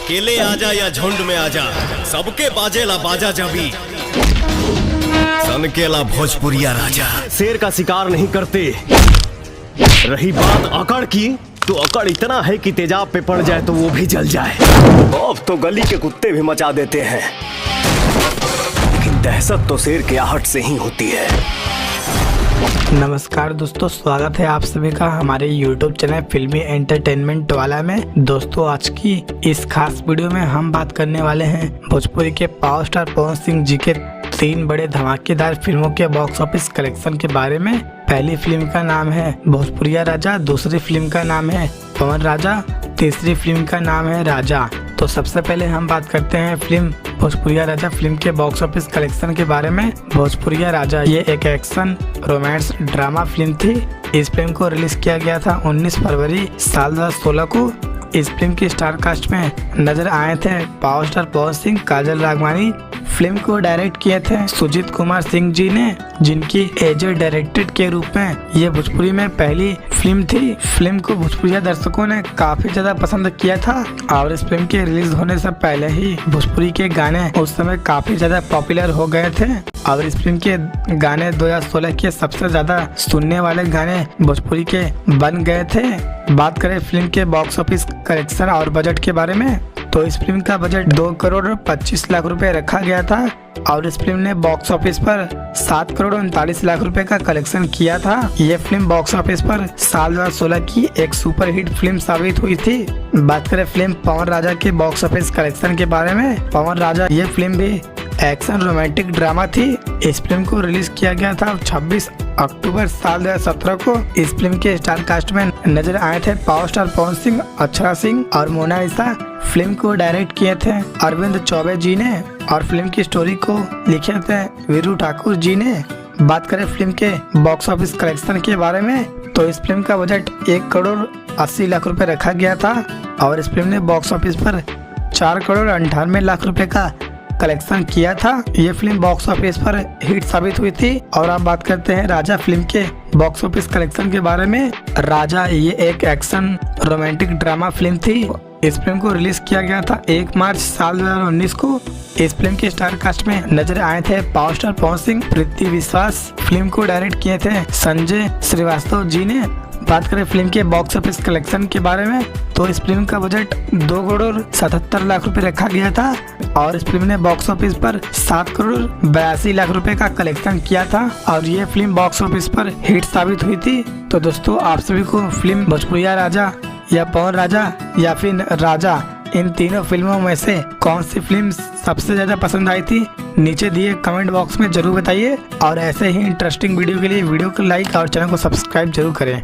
अकेले आजा या झुंड में आजा, सबके बाजेला बाजा जबी सनकेला भोजपुरिया राजा। शेर का शिकार नहीं करते। रही बात अकड़ की, तो अकड़ इतना है कि तेजाब पे पड़ जाए तो वो भी जल जाए। अब तो गली के कुत्ते भी मचा देते हैं, लेकिन दहशत तो शेर के आहट से ही होती है। नमस्कार दोस्तों, स्वागत है आप सभी का हमारे YouTube चैनल फिल्मी एंटरटेनमेंट वाला में। दोस्तों, आज की इस खास वीडियो में हम बात करने वाले हैं भोजपुरी के पावर स्टार पवन सिंह जी के 3 बड़े धमाकेदार फिल्मों के बॉक्स ऑफिस कलेक्शन के बारे में। पहली फिल्म का नाम है भोजपुरिया राजा, दूसरी फिल्म का नाम है पवन राजा, तीसरी फिल्म का नाम है राजा। तो सबसे पहले हम बात करते हैं फिल्म भोजपुरिया राजा फिल्म के बॉक्स ऑफिस कलेक्शन के बारे में। भोजपुरिया राजा ये एक एक्शन रोमांस ड्रामा फिल्म थी। इस फिल्म को रिलीज किया गया था 19 फरवरी साल 2016 को। इस फिल्म की स्टार कास्ट में नजर आए थे पावर स्टार पवन सिंह, काजल राघवानी। फिल्म को डायरेक्ट किए थे सुजीत कुमार सिंह जी ने, जिनकी एजेड डायरेक्टर के रूप में ये भोजपुरी में पहली फिल्म थी। फिल्म को भोजपुरिया दर्शकों ने काफी ज्यादा पसंद किया था और इस फिल्म के रिलीज होने से पहले ही भोजपुरी के गाने उस समय काफी ज्यादा पॉपुलर हो गए थे और इस फिल्म के गाने 2016 के सबसे ज्यादा सुनने वाले गाने भोजपुरी के बन गए थे। बात करें फिल्म के बॉक्स ऑफिस कलेक्शन और बजट के बारे में, तो इस फिल्म का बजट 2 करोड़ 25 लाख रुपए रखा गया था और इस फिल्म ने बॉक्स ऑफिस पर 7 करोड़ 39 लाख रुपए का कलेक्शन किया था। ये फिल्म बॉक्स ऑफिस पर साल 2016 की एक सुपरहिट फिल्म साबित हुई थी। बात करें फिल्म पवन राजा के बॉक्स ऑफिस कलेक्शन के बारे में, पवन राजा ये फिल्म भी एक्शन रोमांटिक ड्रामा थी। इस फिल्म को रिलीज किया गया था 26 अक्टूबर साल 2017 को। इस फिल्म के स्टार कास्ट में नजर आए थे पावर स्टार पवन सिंह, अक्षरा सिंह और मोनालिसा। फिल्म को डायरेक्ट किए थे अरविंद चौबे जी ने और फिल्म की स्टोरी को लिखे थे वीरू ठाकुर जी ने। बात करें फिल्म के बॉक्स ऑफिस कलेक्शन के बारे में, तो इस फिल्म का बजट 1 करोड़ 80 लाख रुपए रखा गया था और इस फिल्म ने बॉक्स ऑफिस पर 4 करोड़ 98 लाख रुपए का कलेक्शन किया था। ये फिल्म बॉक्स ऑफिस पर हिट साबित हुई थी। और आप बात करते हैं राजा फिल्म के बॉक्स ऑफिस कलेक्शन के बारे में। राजा ये एक एक्शन रोमांटिक ड्रामा फिल्म थी। इस फिल्म को रिलीज किया गया था 1 मार्च साल 2019 को। इस फिल्म के स्टार कास्ट में नजर आए थे पावर स्टार पवन सिंह, प्रीति विश्वास। फिल्म को डायरेक्ट किए थे संजय श्रीवास्तव जी ने। बात करें फिल्म के बॉक्स ऑफिस कलेक्शन के बारे में, तो इस फिल्म का बजट 2 करोड़ 77 लाख रुपए रखा गया था और इस फिल्म ने बॉक्स ऑफिस पर 7 करोड़ 82 लाख रुपए का कलेक्शन किया था और ये फिल्म बॉक्स ऑफिस पर हिट साबित हुई थी। तो दोस्तों, आप सभी को फिल्म भोजपुरिया राजा या पवन राजा या फिर राजा, इन तीनों फिल्मों में से कौन सी फिल्म सबसे ज्यादा पसंद आई थी, नीचे दिए कमेंट बॉक्स में जरूर बताइए। और ऐसे ही इंटरेस्टिंग वीडियो के लिए वीडियो को लाइक और चैनल को सब्सक्राइब जरूर करें।